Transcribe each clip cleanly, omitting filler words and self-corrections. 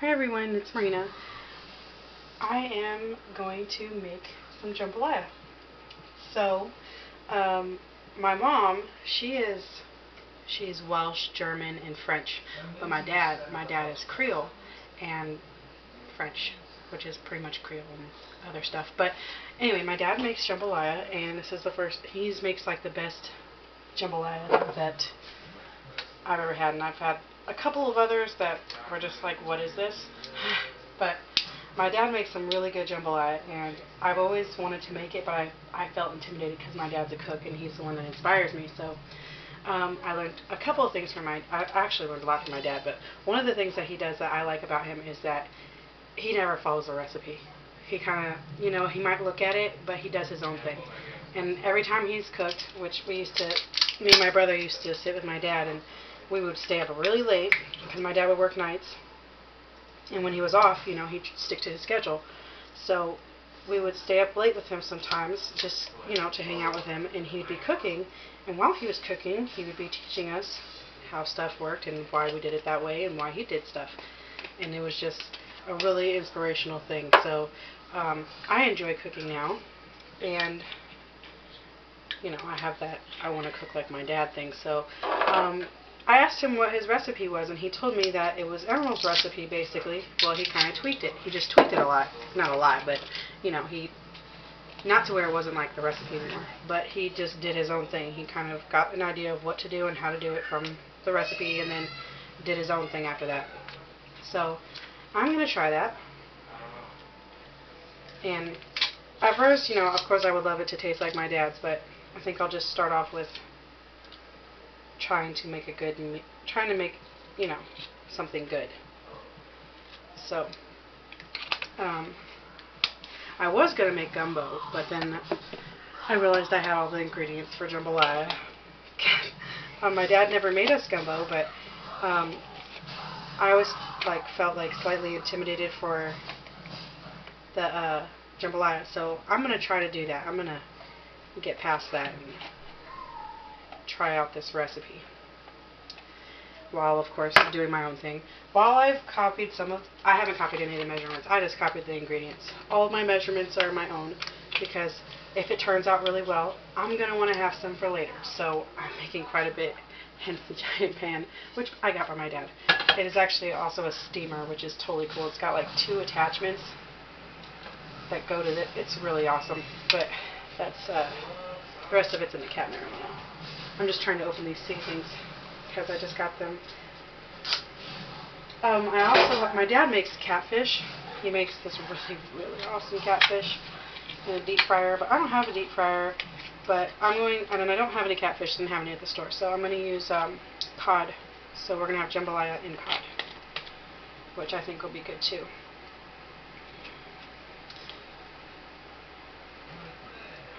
Hi everyone, it's Marina. I am going to make some jambalaya. So, my mom, she's Welsh, German, and French, but my dad is Creole and French, which is pretty much Creole and other stuff. But anyway, my dad makes jambalaya, and this is the first. He makes like the best jambalaya that I've ever had, and I've had a couple of others that were just like, what is this? But my dad makes some really good jambalaya, and I've always wanted to make it, but I felt intimidated because my dad's a cook, and he's the one that inspires me. So I learned a couple of things I actually learned a lot from my dad, but one of the things that he does that I like about him is that he never follows a recipe. He kind of, he might look at it, but he does his own thing. And every time he's cooked, which me and my brother used to sit with my dad, and we would stay up really late because my dad would work nights. And when he was off, he'd stick to his schedule. So we would stay up late with him sometimes, just, to hang out with him, and he'd be cooking. And while he was cooking, he would be teaching us how stuff worked and why we did it that way and why he did stuff. And it was just a really inspirational thing. So I enjoy cooking now, and I have that I want to cook like my dad thing. So I asked him what his recipe was, and he told me that it was Emerald's recipe, basically. Well, he kind of tweaked it. He just tweaked it a lot. Not a lot, but, he, not to where it wasn't like the recipe anymore, but he just did his own thing. He kind of got an idea of what to do and how to do it from the recipe, and then did his own thing after that. So I'm going to try that. And at first, of course I would love it to taste like my dad's, but I think I'll just start off with trying to make something good. So I was going to make gumbo, but then I realized I had all the ingredients for jambalaya. My dad never made us gumbo, but I always felt slightly intimidated for the jambalaya, so I'm going to try to do that. I'm going to get past that and try out this recipe, while of course doing my own thing. While I've copied I haven't copied any of the measurements, I just copied the ingredients. All of my measurements are my own, because if it turns out really well, I'm going to want to have some for later. So I'm making quite a bit, hence the giant pan, which I got from my dad. It is actually also a steamer, which is totally cool. It's got 2 attachments that go to it. It's really awesome, but that's the rest of it's in the cabinet right now. I'm just trying to open these seasonings because I just got them. My dad makes catfish. He makes this really, really awesome catfish in a deep fryer, but I don't have a deep fryer. But I don't have any catfish, didn't have any at the store, so I'm going to use cod. So we're going to have jambalaya in cod, which I think will be good too.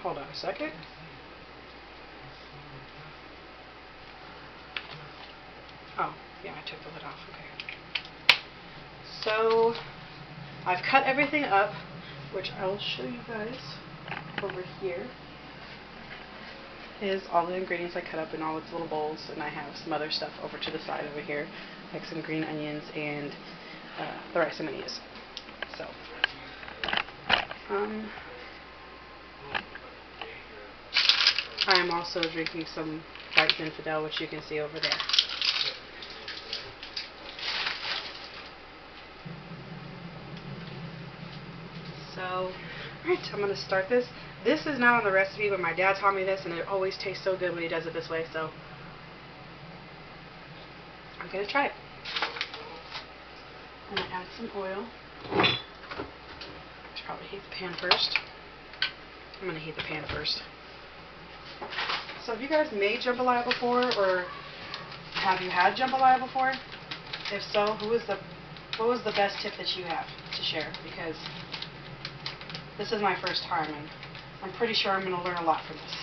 Hold on a second. Oh, yeah, I took the lid off. Okay. So I've cut everything up, which I'll show you guys over here. Is all the ingredients I cut up in all its little bowls, and I have some other stuff over to the side over here, like some green onions and the rice I'm going to use. So, I'm also drinking some white Zinfandel, which you can see over there. So, alright, I'm going to start this. This is not on the recipe, but my dad taught me this, and it always tastes so good when he does it this way, so I'm going to try it. I'm going to add some oil. I should probably heat the pan first. I'm going to heat the pan first. So have you guys made jambalaya before, or have you had jambalaya before? If so, what was the best tip that you have to share? Because this is my first time, and I'm pretty sure I'm going to learn a lot from this.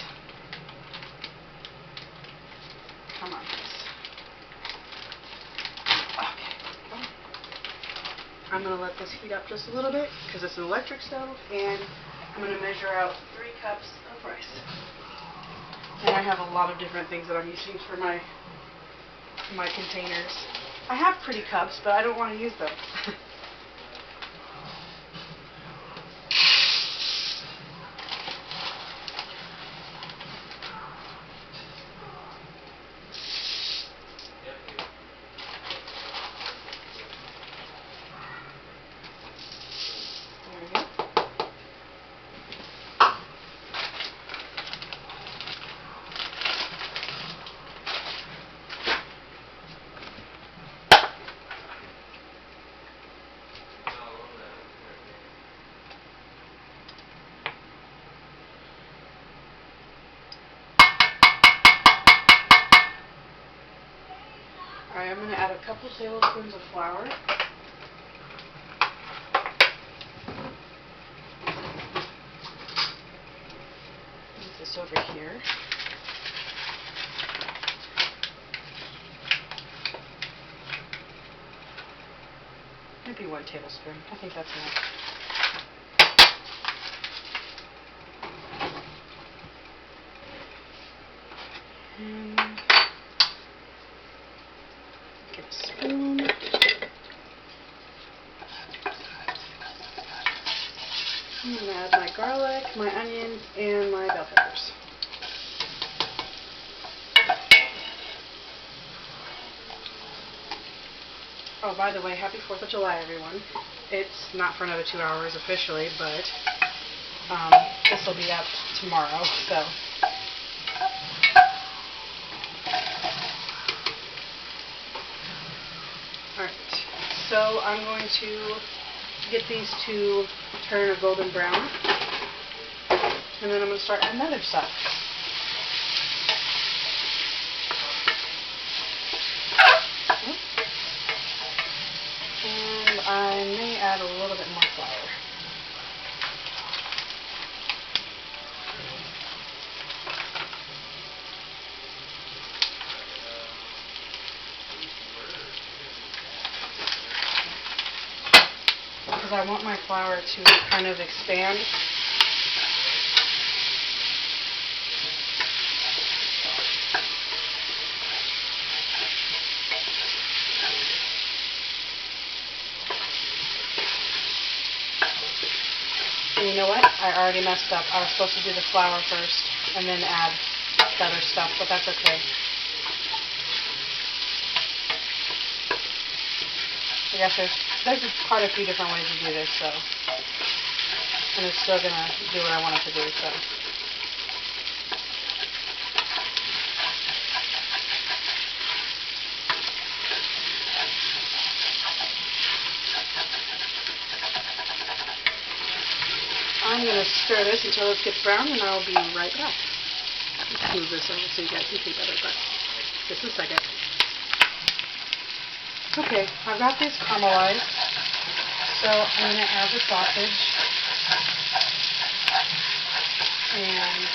Come on, guys. Okay. I'm going to let this heat up just a little bit, because it's an electric stove, and I'm going to measure out 3 cups of rice. And I have a lot of different things that I'm using for my containers. I have pretty cups, but I don't want to use them. tablespoons of flour. Move this over here. Maybe 1 tablespoon. I think that's enough. And get a spoon. I'm going to add my garlic, my onions, and my bell peppers. Oh, by the way, happy 4th of July, everyone. It's not for another 2 hours officially, but this will be up tomorrow, so. Alright, so I'm going to get these to turn a golden brown, and then I'm going to start adding other stuff. And I may add a little bit more flour. Because I want my flour to kind of expand. And you know what? I already messed up. I was supposed to do the flour first and then add the other stuff, but that's okay. I guess there's quite a few different ways to do this, so. And it's still going to do what I want it to do, so. I'm going to stir this until it gets brown, and I'll be right back. Let's move this over so you guys can see better, but just a second. Okay, I've got these caramelized, so I'm going to add the sausage and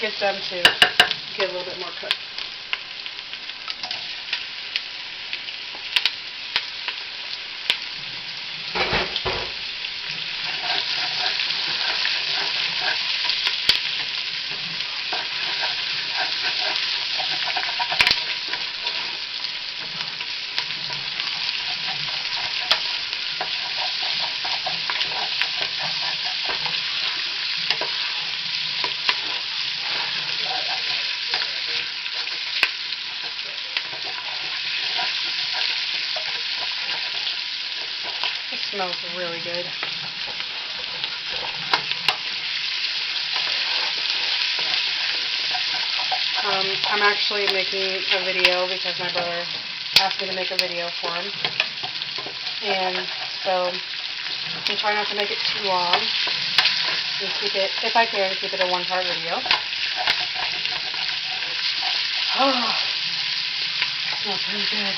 get them to get a little bit more cooked. It smells really good. I'm actually making a video because my brother asked me to make a video for him. And so I'm trying not to make it too long and keep it, if I can, keep it a 1-part video. Oh, it smells really good.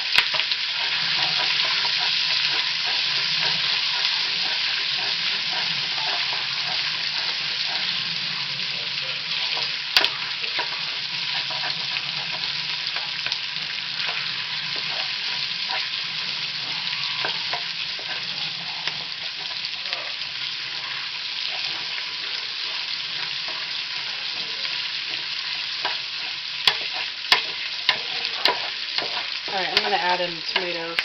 Alright, I'm going to add in tomatoes.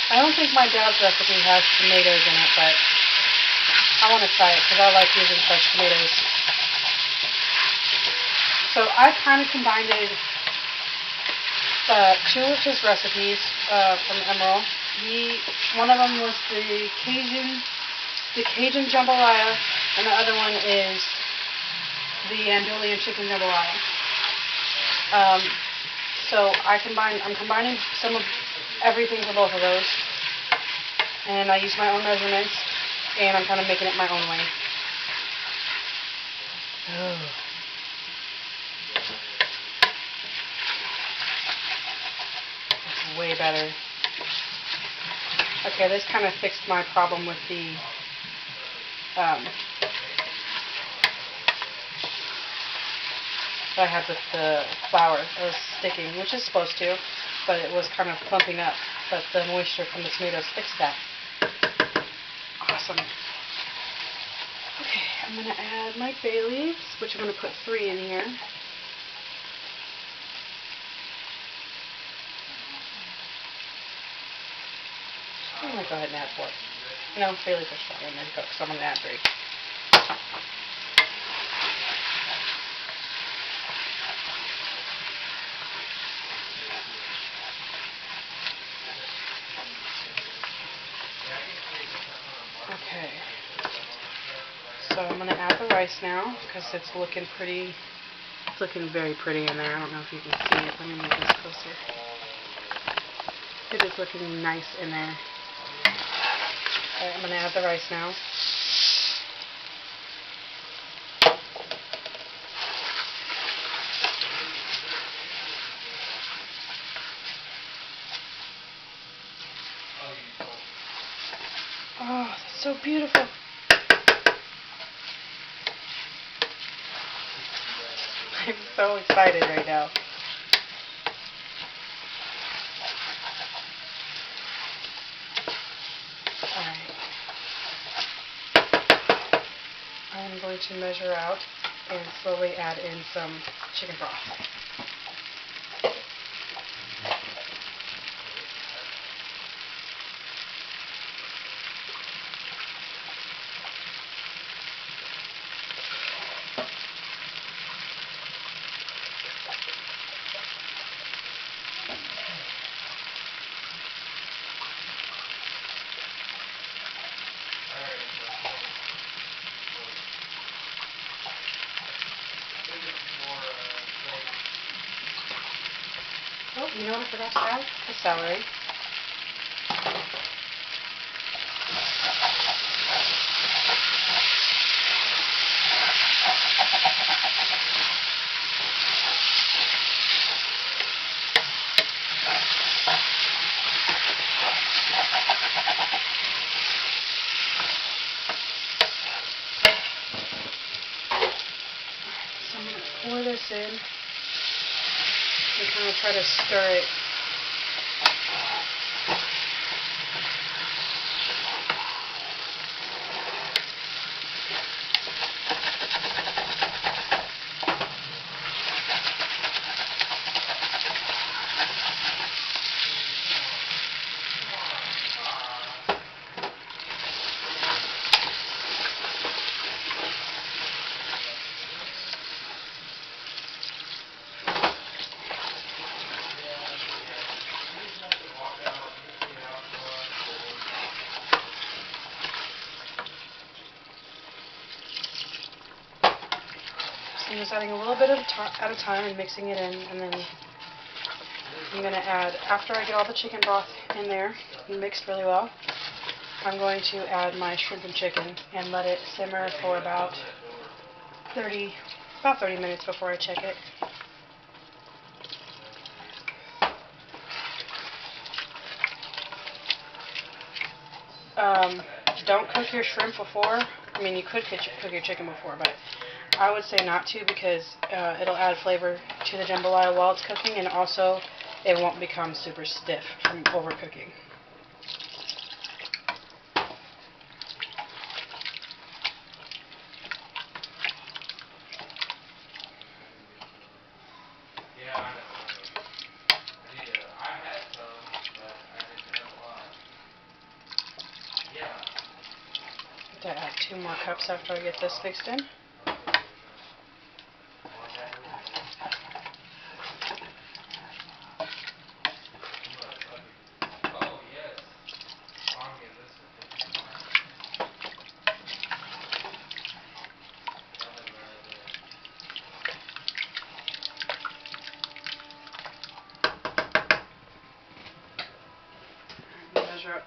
I don't think my dad's recipe has tomatoes in it, but I want to try it because I like using fresh tomatoes. So I kind of combined two of his recipes from Emerald. One of them was the Cajun Jambalaya, and the other one is the Andean chicken jambalaya. So I'm combining some of everything for both of those. And I use my own measurements, and I'm kind of making it my own way. Oh. That's way better. Okay, this kind of fixed my problem with the that I had with the flour. It was sticking, which is supposed to, but it was kind of clumping up. But the moisture from the tomatoes fixed that. Awesome. Okay, I'm going to add my bay leaves, which I'm going to put 3 in here. I'm going to go ahead and add 4. No, bay leaves are strong in there to cook, so I'm going to add 3. Okay, so I'm going to add the rice now because it's looking pretty, it's looking very pretty in there. I don't know if you can see it. Let me move this closer. It is looking nice in there. Okay, I'm going to add the rice now. Oh, that's so beautiful. I'm so excited right now. Alright. I'm going to measure out and slowly add in some chicken broth. Oh, you know what I forgot to add? The celery. So I'm going to pour this in and kind of try to stir it. I'm just adding a little bit at a time and mixing it in, and then I'm going to add, after I get all the chicken broth in there and mixed really well, I'm going to add my shrimp and chicken and let it simmer for about 30 minutes before I check it. Don't cook your shrimp before. I mean, you could cook your chicken before, but I would say not to, because it'll add flavor to the jambalaya while it's cooking, and also it won't become super stiff from overcooking. To add 2 more cups after I get this mixed in.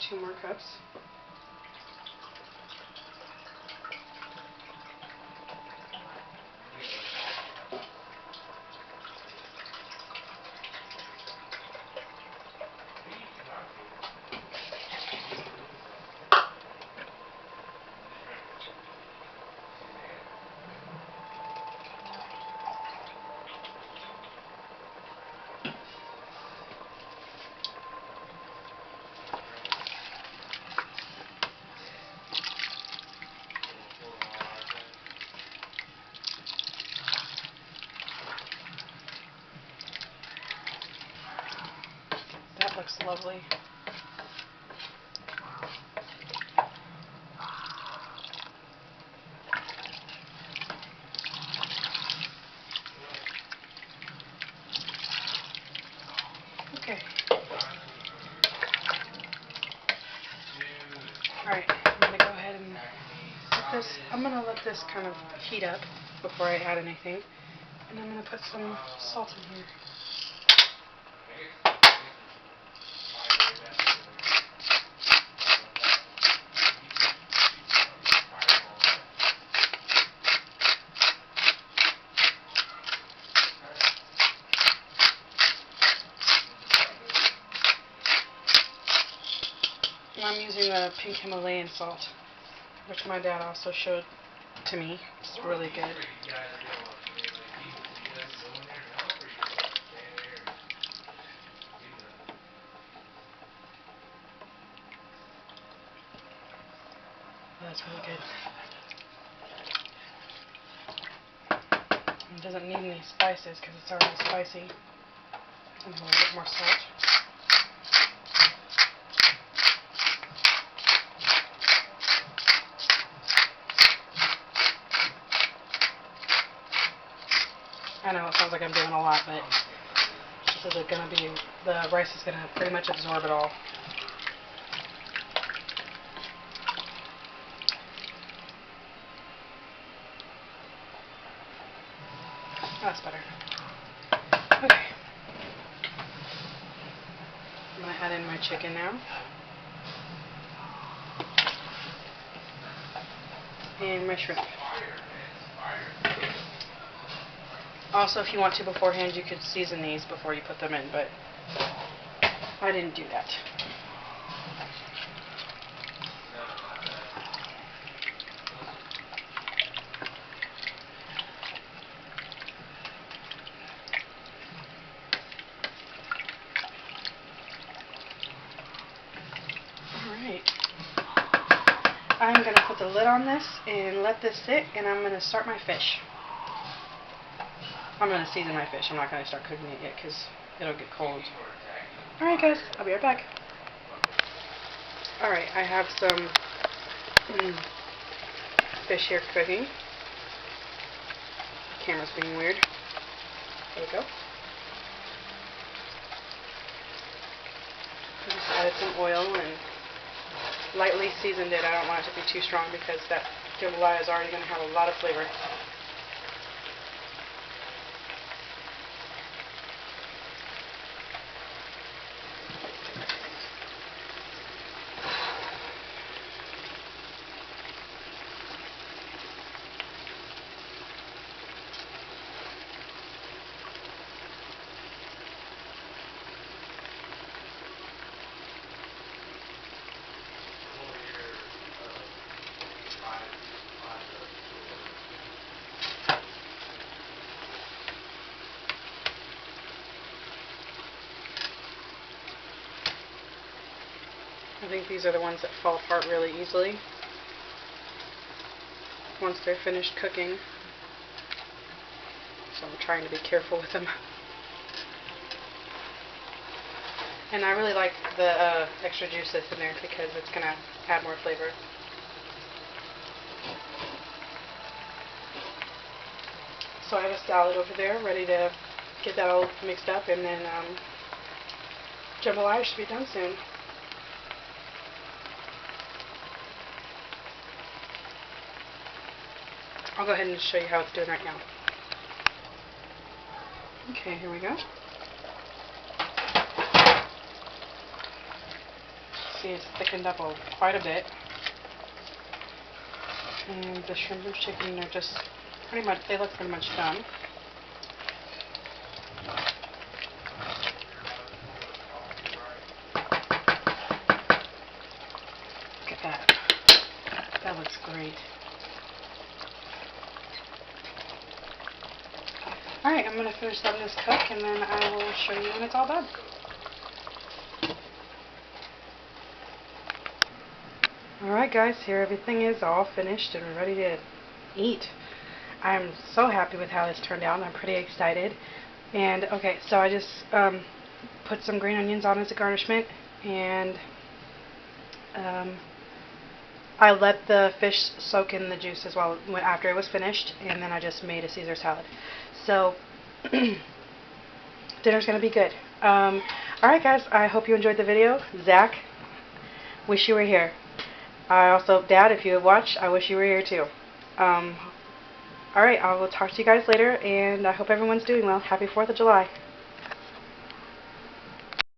2 more cups. That looks lovely. Okay. Alright, I'm going to go ahead and let this, I'm going to let this kind of heat up before I add anything. And I'm going to put some salt in here. And I'm using the pink Himalayan salt, which my dad also showed to me. It's really good. Oh, that's really good. It doesn't need any spices because it's already spicy. And a little bit more salt. I know it sounds like I'm doing a lot, but this is going to be, the rice is going to pretty much absorb it all. That's better. Okay. I'm going to add in my chicken now. And my shrimp. Also, if you want to beforehand, you could season these before you put them in, but I didn't do that. Alright. I'm going to put the lid on this and let this sit, and I'm going to start my fish. I'm going to season my fish. I'm not going to start cooking it yet because it'll get cold. Alright guys, I'll be right back. Alright, I have some fish here cooking. Camera's being weird. There we go. I just added some oil and lightly seasoned it. I don't want it to be too strong because that jambalaya is already going to have a lot of flavor. I think these are the ones that fall apart really easily once they're finished cooking. So I'm trying to be careful with them. And I really like the extra juice that's in there because it's going to add more flavor. So I have a salad over there ready to get that all mixed up, and then jambalaya should be done soon. I'll go ahead and show you how it's doing right now. Okay, here we go. see it's thickened up quite a bit. And the shrimp and chicken are just pretty much, they look pretty much done. Look at that. That looks great. Alright, I'm going to finish letting this cook, and then I will show you when it's all done. Alright guys, here everything is all finished and ready to eat. I'm so happy with how this turned out, and I'm pretty excited. And okay, so I just put some green onions on as a garnishment, and I let the fish soak in the juice as well after it was finished, and then I just made a Caesar salad. So dinner's going to be good. Alright guys, I hope you enjoyed the video. Zach, wish you were here. Dad, if you have watched, I wish you were here too. Alright, I will talk to you guys later, and I hope everyone's doing well. Happy 4th of July.